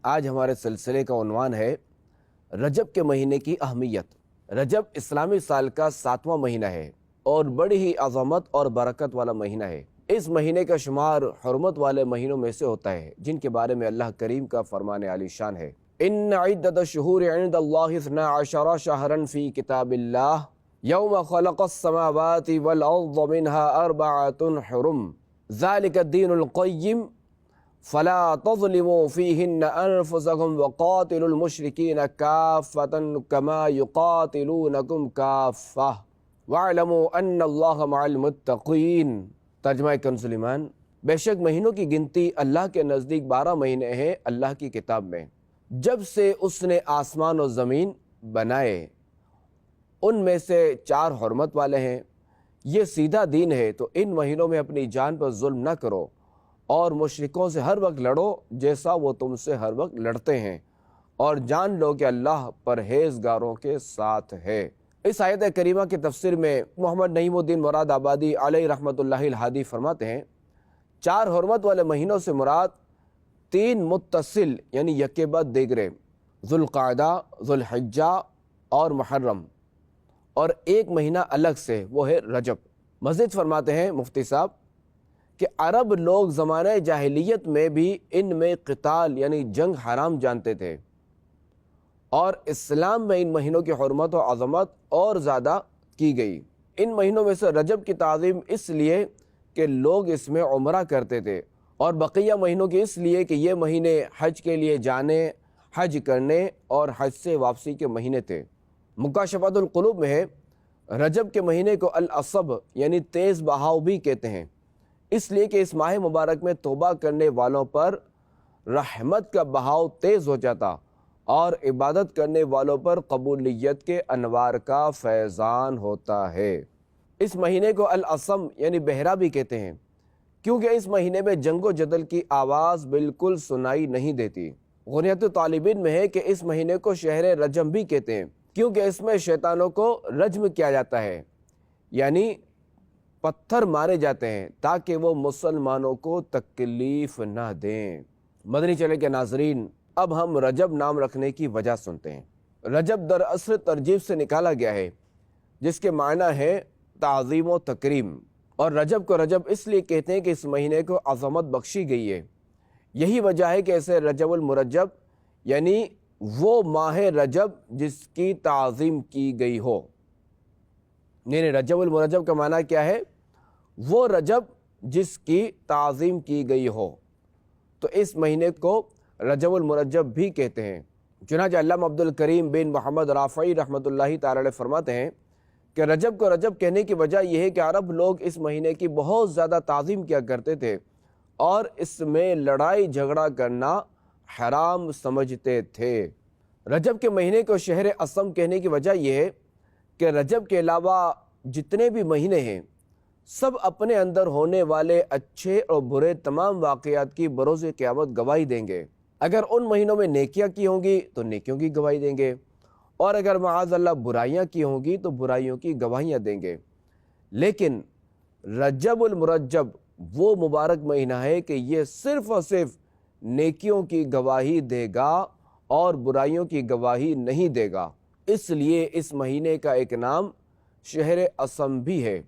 آج ہمارے سلسلے کا عنوان ہے رجب کے مہینے کی اہمیت۔ رجب اسلامی سال کا 7واں مہینہ ہے اور بڑی ہی عظمت اور برکت والا مہینہ ہے۔ اس مہینے کا شمار حرمت والے مہینوں میں سے ہوتا ہے جن کے بارے میں اللہ کریم کا فرمان عالی شان ہے، ان عدۃ الشہور عند اللہ 12 شہرا فی کتاب اللہ یوم خلق السماوات والارض منها 4 حرم ذلك الدین القیم فلا تظلموا فیہن انفسکم وقاتلوا المشرکین کافۃ کما یقاتلونکم کافۃ واعلموا ان اللہ مع المتقین۔ ترجمہ کنز ایمان۔ بے شک مہینوں کی گنتی اللہ کے نزدیک 12 مہینے ہیں اللہ کی کتاب میں، جب سے اس نے آسمان و زمین بنائے، ان میں سے 4 حرمت والے ہیں۔ یہ سیدھا دین ہے، تو ان مہینوں میں اپنی جان پر ظلم نہ کرو اور مشرکوں سے ہر وقت لڑو جیسا وہ تم سے ہر وقت لڑتے ہیں، اور جان لو کہ اللہ پرہیزگاروں کے ساتھ ہے۔ اس آیت کریمہ کی تفسیر میں محمد نعیم الدین مراد آبادی علیہ رحمۃ اللہ الہادی فرماتے ہیں، 4 حرمت والے مہینوں سے مراد 3 متصل یعنی یکے بعد دیگرے، ذوالقعدہ، ذوالحجہ اور محرم، اور 1 مہینہ الگ سے وہ ہے رجب۔ مزید فرماتے ہیں مفتی صاحب کہ عرب لوگ زمانہ جاہلیت میں بھی ان میں قتال یعنی جنگ حرام جانتے تھے، اور اسلام میں ان مہینوں کی حرمت و عظمت اور زیادہ کی گئی۔ ان مہینوں میں سے رجب کی تعظیم اس لیے کہ لوگ اس میں عمرہ کرتے تھے، اور بقیہ مہینوں کی اس لیے کہ یہ مہینے حج کے لیے جانے، حج کرنے اور حج سے واپسی کے مہینے تھے۔ مکاشفۃ القلوب میں ہے، رجب کے مہینے کو العصب یعنی تیز بہاؤ بھی کہتے ہیں، اس لیے کہ اس ماہ مبارک میں توبہ کرنے والوں پر رحمت کا بہاؤ تیز ہو جاتا اور عبادت کرنے والوں پر قبولیت کے انوار کا فیضان ہوتا ہے۔ اس مہینے کو العصم یعنی بہرا بھی کہتے ہیں، کیونکہ اس مہینے میں جنگ و جدل کی آواز بالکل سنائی نہیں دیتی۔ غنیت طالبین میں ہے کہ اس مہینے کو شہر رجم بھی کہتے ہیں، کیونکہ اس میں شیطانوں کو رجم کیا جاتا ہے، یعنی پتھر مارے جاتے ہیں تاکہ وہ مسلمانوں کو تکلیف نہ دیں۔ مدنی چینل کے ناظرین، اب ہم رجب نام رکھنے کی وجہ سنتے ہیں۔ رجب دراصل ترجیب سے نکالا گیا ہے جس کے معنی ہے تعظیم و تکریم، اور رجب کو رجب اس لیے کہتے ہیں کہ اس مہینے کو عظمت بخشی گئی ہے۔ یہی وجہ ہے کہ اسے رجب المرجب یعنی وہ ماہ رجب جس کی تعظیم کی گئی ہو، یعنی رجب المرجب کا معنی کیا ہے؟ وہ رجب جس کی تعظیم کی گئی ہو، تو اس مہینے کو رجب المرجب بھی کہتے ہیں۔ چنانچہ علامہ عبد الکریم بن محمد رافعی رحمۃ اللہ تعالی علیہ فرماتے ہیں کہ رجب کو رجب کہنے کی وجہ یہ ہے کہ عرب لوگ اس مہینے کی بہت زیادہ تعظیم کیا کرتے تھے اور اس میں لڑائی جھگڑا کرنا حرام سمجھتے تھے۔ رجب کے مہینے کو شہر عصم کہنے کی وجہ یہ ہے کہ رجب کے علاوہ جتنے بھی مہینے ہیں سب اپنے اندر ہونے والے اچھے اور برے تمام واقعات کی بروز قیامت گواہی دیں گے۔ اگر ان مہینوں میں نیکیاں کی ہوں گی تو نیکیوں کی گواہی دیں گے، اور اگر معاذ اللہ برائیاں کی ہوں گی تو برائیوں کی گواہیاں دیں گے۔ لیکن رجب المرجب وہ مبارک مہینہ ہے کہ یہ صرف اور صرف نیکیوں کی گواہی دے گا اور برائیوں کی گواہی نہیں دے گا، اس لیے اس مہینے کا ایک نام شہر عصم بھی ہے۔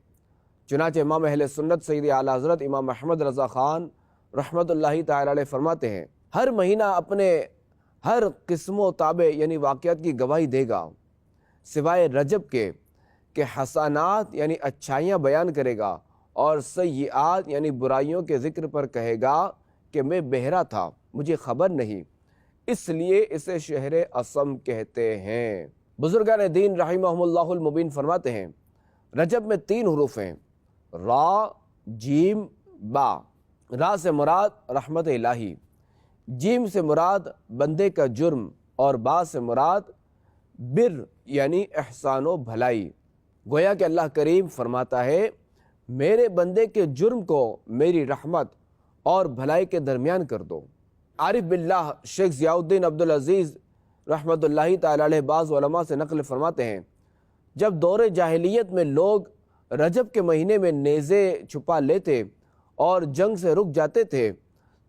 چنانچہ امام اہل سنت سید اعلیٰ حضرت امام احمد رضا خان رحمۃ اللہ تعالی علیہ فرماتے ہیں، ہر مہینہ اپنے ہر قسم و تابع یعنی واقعات کی گواہی دے گا سوائے رجب کے کہ حسنات یعنی اچھائیاں بیان کرے گا اور سیئات یعنی برائیوں کے ذکر پر کہے گا کہ میں بہرا تھا، مجھے خبر نہیں، اس لیے اسے شہر عصم کہتے ہیں۔ بزرگان دین رحمہم اللہ المبین فرماتے ہیں، رجب میں 3 حروف ہیں، را، جیم، با۔ را سے مراد رحمت الہی، جیم سے مراد بندے کا جرم، اور با سے مراد بر یعنی احسان و بھلائی۔ گویا کہ اللہ کریم فرماتا ہے، میرے بندے کے جرم کو میری رحمت اور بھلائی کے درمیان کر دو۔ عارف باللہ شیخ ضیاء الدین عبدالعزیز رحمۃ اللہ تعالی علیہ بعض علماء سے نقل فرماتے ہیں، جب دور جاہلیت میں لوگ رجب کے مہینے میں نیزے چھپا لیتے اور جنگ سے رک جاتے تھے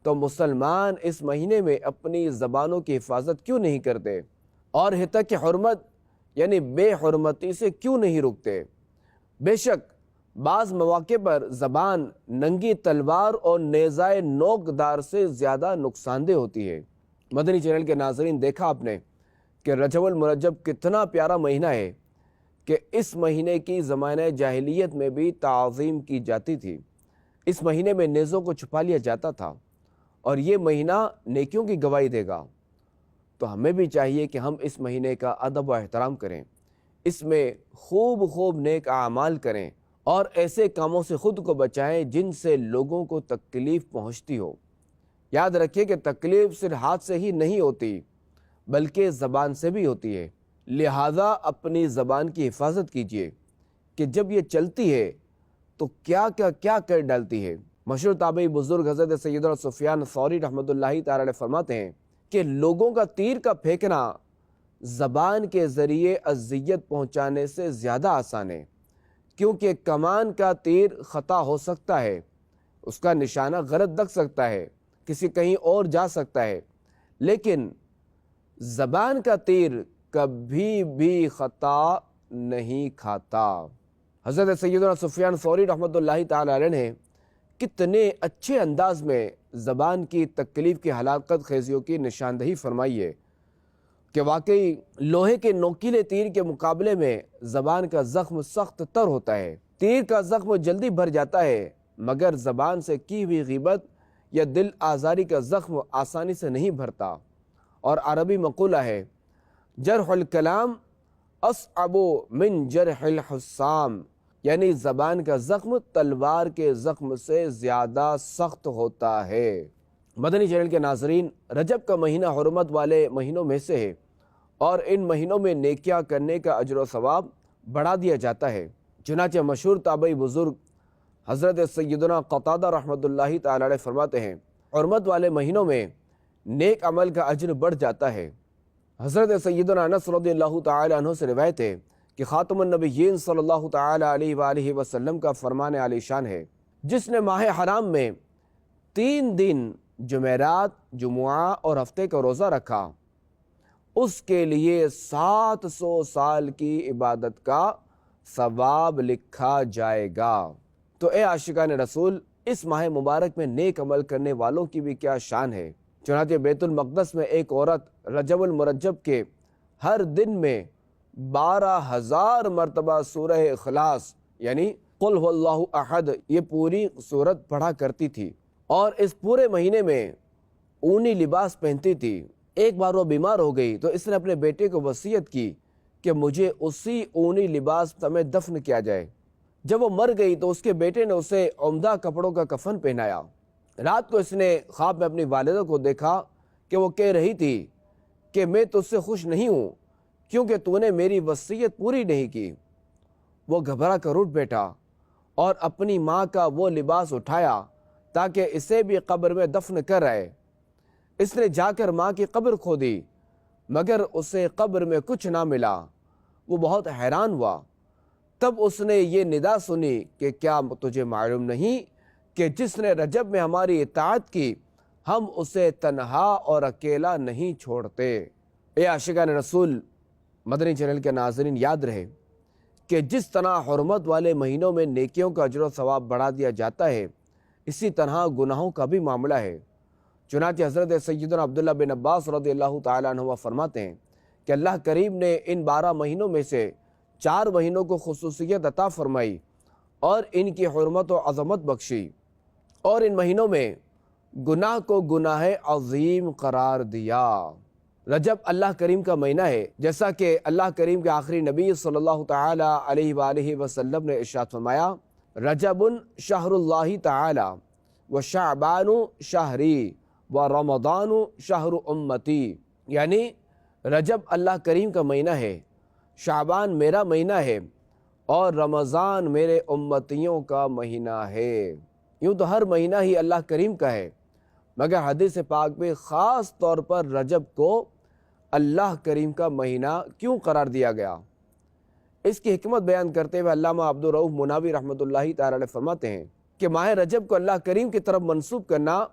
تو مسلمان اس مہینے میں اپنی زبانوں کی حفاظت کیوں نہیں کرتے اور ہتک حرمت یعنی بے حرمتی سے کیوں نہیں رکتے؟ بے شک بعض مواقع پر زبان ننگی تلوار اور نیزائے نوکدار سے زیادہ نقصان دہ ہوتی ہے۔ مدنی چینل کے ناظرین، دیکھا آپ نے کہ رجب المرجب کتنا پیارا مہینہ ہے کہ اس مہینے کی زمانہ جاہلیت میں بھی تعظیم کی جاتی تھی۔ اس مہینے میں نیزوں کو چھپا لیا جاتا تھا اور یہ مہینہ نیکیوں کی گواہی دے گا۔ تو ہمیں بھی چاہیے کہ ہم اس مہینے کا ادب و احترام کریں، اس میں خوب نیک اعمال کریں اور ایسے کاموں سے خود کو بچائیں جن سے لوگوں کو تکلیف پہنچتی ہو۔ یاد رکھیے کہ تکلیف صرف ہاتھ سے ہی نہیں ہوتی بلکہ زبان سے بھی ہوتی ہے، لہذا اپنی زبان کی حفاظت کیجیے کہ جب یہ چلتی ہے تو کیا کر ڈالتی ہے۔ مشہور تابعی بزرگ حضرت سیدنا سفیان ثوری رحمۃ اللہ تعالی علیہ فرماتے ہیں کہ لوگوں کا تیر کا پھینکنا زبان کے ذریعے اذیت پہنچانے سے زیادہ آسان ہے، کیونکہ کمان کا تیر خطا ہو سکتا ہے، اس کا نشانہ غلط لگ سکتا ہے، کسی کہیں اور جا سکتا ہے، لیکن زبان کا تیر کبھی بھی خطا نہیں کھاتا۔ حضرت سیدنا سفیان ثوری رحمۃ اللہ تعالی علیہ نے کتنے اچھے انداز میں زبان کی تکلیف کی ہلاکت خیزیوں کی نشاندہی فرمائی ہے کہ واقعی لوہے کے نوکیلے تیر کے مقابلے میں زبان کا زخم سخت تر ہوتا ہے۔ تیر کا زخم جلدی بھر جاتا ہے مگر زبان سے کی ہوئی غیبت یا دل آزاری کا زخم آسانی سے نہیں بھرتا۔ اور عربی مقولہ ہے، جرح الکلام اصعب من جرح الحسام، یعنی زبان کا زخم تلوار کے زخم سے زیادہ سخت ہوتا ہے۔ مدنی چینل کے ناظرین، رجب کا مہینہ حرمت والے مہینوں میں سے ہے اور ان مہینوں میں نیکیاں کرنے کا اجر و ثواب بڑھا دیا جاتا ہے۔ چنانچہ مشہور تابعی بزرگ حضرت سیدنا قتادہ رحمۃ اللہ تعالی علیہ فرماتے ہیں، حرمت والے مہینوں میں نیک عمل کا اجر بڑھ جاتا ہے۔ حضرت سیدنا انس رضی اللہ تعالی عنہ سے روایت ہے کہ خاتم النبیین صلی اللہ تعالی علیہ وآلہ وسلم کا فرمان عالی شان ہے، جس نے ماہ حرام میں 3 دن جمعرات، جمعہ اور ہفتے کا روزہ رکھا، اس کے لیے 700 سال کی عبادت کا ثواب لکھا جائے گا۔ تو اے عاشقان رسول، اس ماہ مبارک میں نیک عمل کرنے والوں کی بھی کیا شان ہے۔ چنانچہ بیت المقدس میں ایک عورت رجب المرجب کے ہر دن میں 12,000 مرتبہ سورہ اخلاص یعنی قل هو اللہ احد یہ پوری سورت پڑھا کرتی تھی اور اس پورے مہینے میں اونی لباس پہنتی تھی۔ ایک بار وہ بیمار ہو گئی تو اس نے اپنے بیٹے کو وصیت کی کہ مجھے اسی اونی لباس میں دفن کیا جائے۔ جب وہ مر گئی تو اس کے بیٹے نے اسے عمدہ کپڑوں کا کفن پہنایا۔ رات کو اس نے خواب میں اپنی والدہ کو دیکھا کہ وہ کہہ رہی تھی کہ میں تجھ سے خوش نہیں ہوں کیونکہ تو نے میری وصیت پوری نہیں کی۔ وہ گھبرا کر اٹھ بیٹھا اور اپنی ماں کا وہ لباس اٹھایا تاکہ اسے بھی قبر میں دفن کر آئے۔ اس نے جا کر ماں کی قبر کھودی مگر اسے قبر میں کچھ نہ ملا۔ وہ بہت حیران ہوا۔ تب اس نے یہ ندا سنی کہ کیا تجھے معلوم نہیں کہ جس نے رجب میں ہماری اطاعت کی ہم اسے تنہا اور اکیلا نہیں چھوڑتے۔ اے عاشقان رسول، مدنی چینل کے ناظرین، یاد رہے کہ جس طرح حرمت والے مہینوں میں نیکیوں کا اجر و ثواب بڑھا دیا جاتا ہے، اسی طرح گناہوں کا بھی معاملہ ہے۔ چنانچہ حضرت سیدنا عبداللہ بن عباس رضی اللہ تعالیٰ عنہ فرماتے ہیں کہ اللہ کریم نے ان 12 مہینوں میں سے 4 مہینوں کو خصوصیت عطا فرمائی اور ان کی حرمت و عظمت بخشی، اور ان مہینوں میں گناہ کو گناہ عظیم قرار دیا۔ رجب اللہ کریم کا مہینہ ہے، جیسا کہ اللہ کریم کے آخری نبی صلی اللہ تعالی علیہ وآلہ وسلم نے ارشاد فرمایا، رجب شہر اللہ تعالی و شعبان شہری و رمضان شہر امتی، یعنی رجب اللہ کریم کا مہینہ ہے، شعبان میرا مہینہ ہے اور رمضان میرے امتیوں کا مہینہ ہے۔ یوں تو ہر مہینہ ہی اللہ کریم کا ہے، مگر حدیث پاک میں خاص طور پر رجب کو اللہ کریم کا مہینہ کیوں قرار دیا گیا؟ اس کی حکمت بیان کرتے ہوئے علامہ عبدالرؤف مناوی رحمۃ اللہ تعالی علیہ فرماتے ہیں کہ ماہ رجب کو اللہ کریم کی طرف منسوب کرنا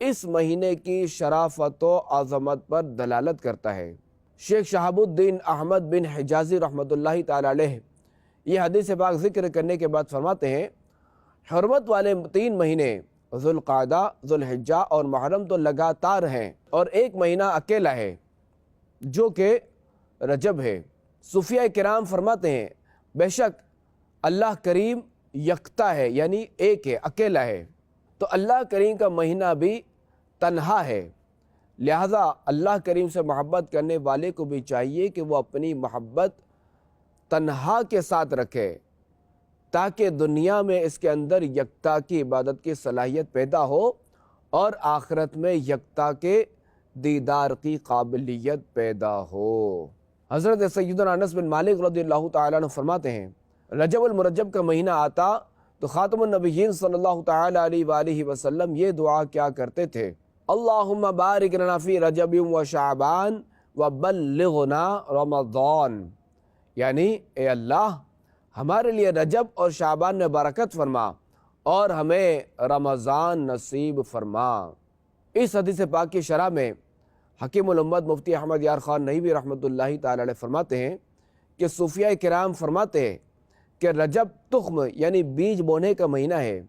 اس مہینے کی شرافت و عظمت پر دلالت کرتا ہے۔ شیخ شہاب الدین احمد بن حجازی رحمۃ اللہ تعالی علیہ یہ حدیث پاک ذکر کرنے کے بعد فرماتے ہیں، حرمت والے 3 مہینے ذوالقعدہ، ذوالحجہ اور محرم تو لگاتار ہیں، اور ایک مہینہ اکیلا ہے جو کہ رجب ہے۔ صوفیہ کرام فرماتے ہیں، بے شک اللہ کریم یکتا ہے، یعنی ایک ہے، اکیلا ہے، تو اللہ کریم کا مہینہ بھی تنہا ہے، لہذا اللہ کریم سے محبت کرنے والے کو بھی چاہیے کہ وہ اپنی محبت تنہا کے ساتھ رکھے، تاکہ دنیا میں اس کے اندر یکتا کی عبادت کی صلاحیت پیدا ہو اور آخرت میں یکتا کے دیدار کی قابلیت پیدا ہو۔ حضرت سیدنا انس بن مالک رضی اللہ تعالیٰ عنہ فرماتے ہیں، رجب المرجب کا مہینہ آتا تو خاتم النبیین صلی اللہ تعالیٰ علیہ وآلہ وسلم یہ دعا کیا کرتے تھے، اللہم بارک لنا فی رجب و شعبان و بلغنا رمضان، یعنی اے اللہ ہمارے لیے رجب اور شعبان میں برکت فرما اور ہمیں رمضان نصیب فرما۔ اس حدیث پاک کی شرح میں حکیم الامت مفتی احمد یار خان نحوی رحمۃ اللہ تعالی علیہ فرماتے ہیں کہ صوفیہ کرام فرماتے ہیں کہ رجب تخم یعنی بیج بونے کا مہینہ ہے،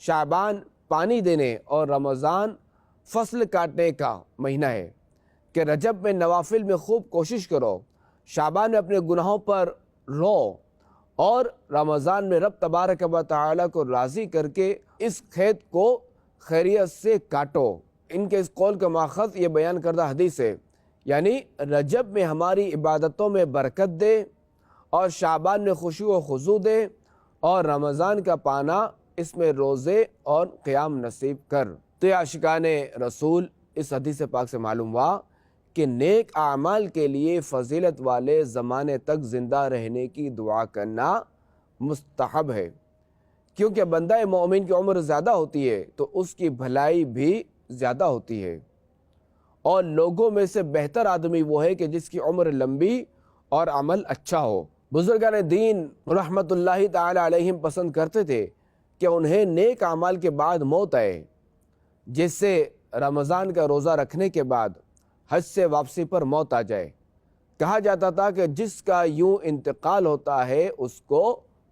شعبان پانی دینے اور رمضان فصل کاٹنے کا مہینہ ہے، کہ رجب میں نوافل میں خوب کوشش کرو، شعبان میں اپنے گناہوں پر رو، اور رمضان میں رب تبارک و تعالی کو راضی کر کے اس کھیت کو خیریت سے کاٹو۔ ان کے اس قول کا ماخذ یہ بیان کردہ حدیث ہے، یعنی رجب میں ہماری عبادتوں میں برکت دے اور شعبان میں خشوع و خضوع دے اور رمضان کا پانا اس میں روزے اور قیام نصیب کر۔ تو یہ عاشقان رسول اس حدیث پاک سے معلوم ہوا کہ نیک اعمال کے لیے فضیلت والے زمانے تک زندہ رہنے کی دعا کرنا مستحب ہے، کیونکہ بندہ مومن کی عمر زیادہ ہوتی ہے تو اس کی بھلائی بھی زیادہ ہوتی ہے، اور لوگوں میں سے بہتر آدمی وہ ہے کہ جس کی عمر لمبی اور عمل اچھا ہو۔ بزرگان دین رحمت اللہ تعالی علیہم پسند کرتے تھے کہ انہیں نیک اعمال کے بعد موت آئے، جس سے رمضان کا روزہ رکھنے کے بعد حج سے واپسی پر موت آ جائے۔ کہا جاتا تھا کہ جس کا یوں انتقال ہوتا ہے اس کو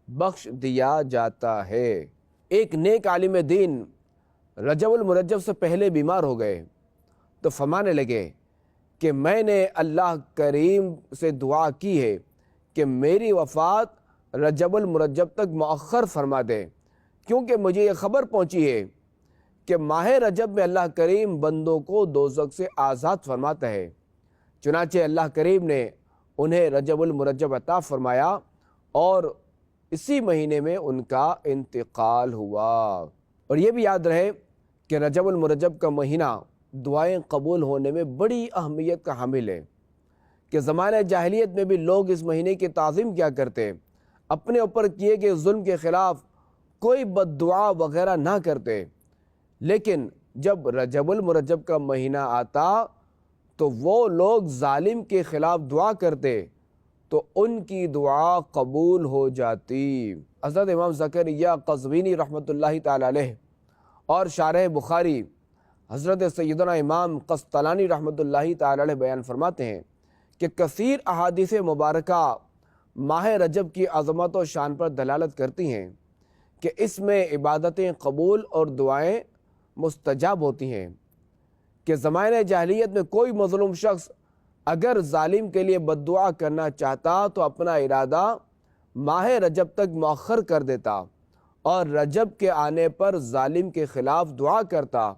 بخش دیا جاتا ہے۔ ایک نیک عالم دین رجب المرجب سے پہلے بیمار ہو گئے تو فرمانے لگے کہ میں نے اللہ کریم سے دعا کی ہے کہ میری وفات رجب المرجب تک مؤخر فرما دے، کیونکہ مجھے یہ خبر پہنچی ہے کہ ماہ رجب میں اللہ کریم بندوں کو دوزخ سے آزاد فرماتا ہے۔ چنانچہ اللہ کریم نے انہیں رجب المرجب عطا فرمایا اور اسی مہینے میں ان کا انتقال ہوا۔ اور یہ بھی یاد رہے کہ رجب المرجب کا مہینہ دعائیں قبول ہونے میں بڑی اہمیت کا حامل ہے، کہ زمانہ جاہلیت میں بھی لوگ اس مہینے کی تعظیم کیا کرتے، اپنے اوپر کیے گئے ظلم کے خلاف کوئی بد دعا وغیرہ نہ کرتے، لیکن جب رجب المرجب کا مہینہ آتا تو وہ لوگ ظالم کے خلاف دعا کرتے تو ان کی دعا قبول ہو جاتی۔ حضرت امام زکریا قزوینی رحمۃ اللہ تعالی علیہ اور شارح بخاری حضرت سیدنا امام قسطلانی رحمۃ اللہ تعالی علیہ بیان فرماتے ہیں کہ کثیر احادیث مبارکہ ماہ رجب کی عظمت و شان پر دلالت کرتی ہیں کہ اس میں عبادتیں قبول اور دعائیں مستجاب ہوتی ہیں، کہ زمانہ جاہلیت میں کوئی مظلوم شخص اگر ظالم کے لیے بد دعا کرنا چاہتا تو اپنا ارادہ ماہ رجب تک مؤخر کر دیتا اور رجب کے آنے پر ظالم کے خلاف دعا کرتا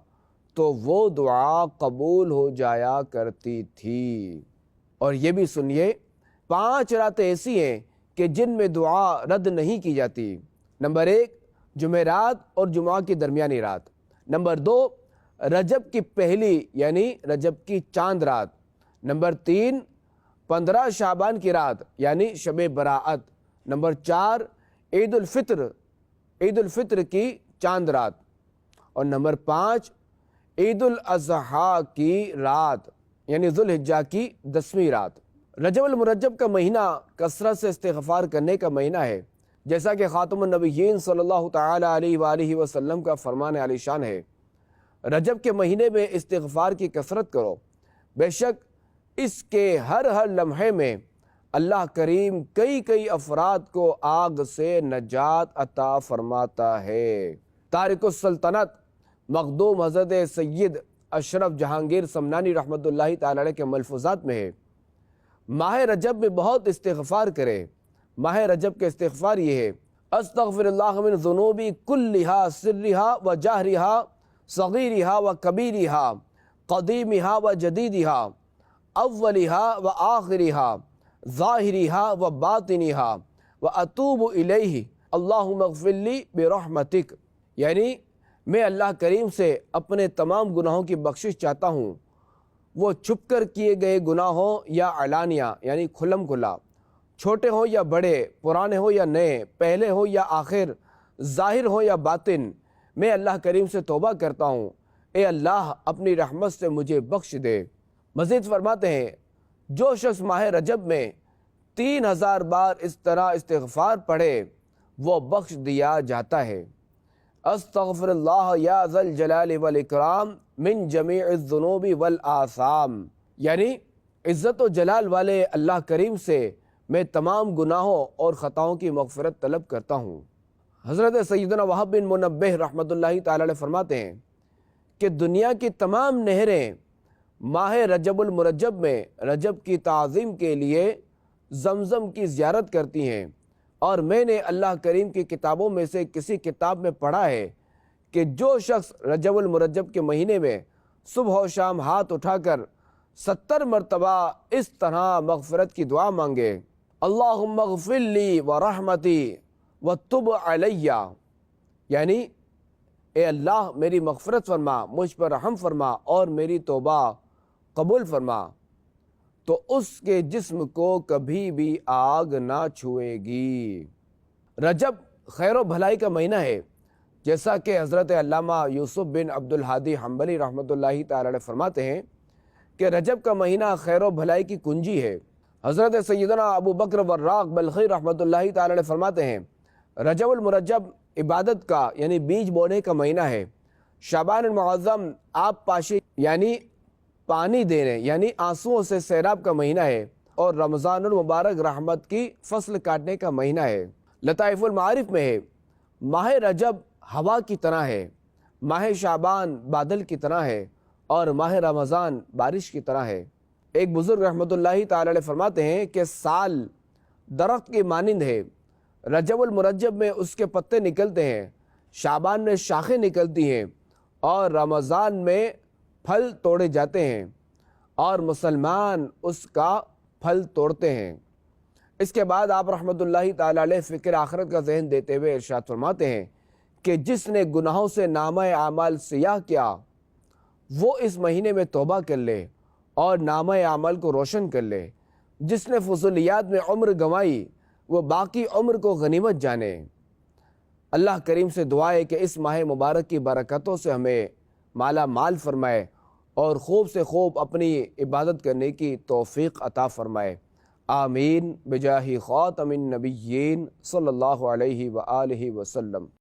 تو وہ دعا قبول ہو جایا کرتی تھی۔ اور یہ بھی سنیے، 5 راتیں ایسی ہیں کہ جن میں دعا رد نہیں کی جاتی۔ نمبر 1 جمعرات اور جمعہ کی درمیانی رات، نمبر 2 رجب کی پہلی یعنی رجب کی چاند رات، نمبر 3 15 شعبان کی رات یعنی شب براءت، نمبر 4 عید الفطر کی چاند رات، اور نمبر 5 عید الاضحیٰ کی رات یعنی ذوالحجہ کی 10ویں رات۔ رجب المرجب کا مہینہ کثرت سے استغفار کرنے کا مہینہ ہے، جیسا کہ خاتم النبیین صلی اللہ تعالی علیہ وآلہ وسلم کا فرمان عالی شان ہے، رجب کے مہینے میں استغفار کی کثرت کرو، بے شک اس کے ہر لمحے میں اللہ کریم کئی افراد کو آگ سے نجات عطا فرماتا ہے۔ تارک السلطنت مخدوم حضرت سید اشرف جہانگیر سمنانی رحمۃ اللہ تعالی علیہ کے ملفوظات میں ہے، ماہ رجب میں بہت استغفار کرے۔ ماہ رجب کے استغفار یہ ہے: استغفر اللہ من ذنوبی کلہا سرہا و جہرہا صغیرہا و کبیرہا قدیمہا و جدیدہا اولہا و آخرہا ظاہرہا و باطنہا و اتوب الیہ اللہم اغفر لی برحمتک، یعنی میں اللہ کریم سے اپنے تمام گناہوں کی بخشش چاہتا ہوں، وہ چھپ کر کیے گئے گناہ ہوں یا علانیہ یعنی کھلم کھلا، چھوٹے ہوں یا بڑے، پرانے ہوں یا نئے، پہلے ہوں یا آخر، ظاہر ہوں یا باطن، میں اللہ کریم سے توبہ کرتا ہوں، اے اللہ اپنی رحمت سے مجھے بخش دے۔ مزید فرماتے ہیں جو شخص ماہ رجب میں 3000 بار اس طرح استغفار پڑھے وہ بخش دیا جاتا ہے۔ استغفر اللہ یا ذا الجلال والاکرام من جمیع الذنوب والآثام، یعنی عزت و جلال والے اللہ کریم سے میں تمام گناہوں اور خطاؤں کی مغفرت طلب کرتا ہوں۔ حضرت سیدنا وہب بن منبہ رحمۃ اللہ تعالی علیہ فرماتے ہیں کہ دنیا کی تمام نہریں ماہ رجب المرجب میں رجب کی تعظیم کے لیے زمزم کی زیارت کرتی ہیں، اور میں نے اللہ کریم کی کتابوں میں سے کسی کتاب میں پڑھا ہے کہ جو شخص رجب المرجب کے مہینے میں صبح و شام ہاتھ اٹھا کر 70 مرتبہ اس طرح مغفرت کی دعا مانگے: اللہم اغفر لی ورحمتی وتب علیہ، یعنی اے اللہ میری مغفرت فرما، مجھ پر رحم فرما اور میری توبہ قبول فرما، تو اس کے جسم کو کبھی بھی آگ نہ چھوئے گی۔ رجب خیر و بھلائی کا مہینہ ہے، جیسا کہ حضرت علامہ یوسف بن عبد الہادی حنبلی رحمۃ اللہ تعالی علیہ فرماتے ہیں کہ رجب کا مہینہ خیر و بھلائی کی کنجی ہے۔ حضرت سیدنا ابو بکر وراق بلخی رحمۃ اللہ تعالی علیہ فرماتے ہیں رجب المرجب عبادت کا یعنی بیج بونے کا مہینہ ہے۔ شعبان المعظم آب پاشی یعنی پانی دینے یعنی آنسوؤں سے سیراب کا مہینہ ہے، اور رمضان المبارک رحمت کی فصل کاٹنے کا مہینہ ہے۔ لطائف المعارف میں ہے ماہ رجب ہوا کی طرح ہے، ماہ شعبان بادل کی طرح ہے، اور ماہ رمضان بارش کی طرح ہے۔ ایک بزرگ رحمۃ اللہ تعالی علیہ فرماتے ہیں کہ سال درخت کی مانند ہے، رجب المرجب میں اس کے پتے نکلتے ہیں، شعبان میں شاخیں نکلتی ہیں، اور رمضان میں پھل توڑے جاتے ہیں، اور مسلمان اس کا پھل توڑتے ہیں۔ اس کے بعد آپ رحمۃ اللہ تعالی علیہ فکر آخرت کا ذہن دیتے ہوئے ارشاد فرماتے ہیں کہ جس نے گناہوں سے نامہ اعمال سیاہ کیا وہ اس مہینے میں توبہ کر لے اور نامہ اعمال کو روشن کر لے۔ جس نے فضولیات میں عمر گنوائی وہ باقی عمر کو غنیمت جانے۔ اللہ کریم سے دعا ہے کہ اس ماہ مبارک کی برکتوں سے ہمیں مالا مال فرمائے اور خوب سے خوب اپنی عبادت کرنے کی توفیق عطا فرمائے۔ آمین بجاہ خاتم النبیین صلی اللہ علیہ وآلہ وسلم۔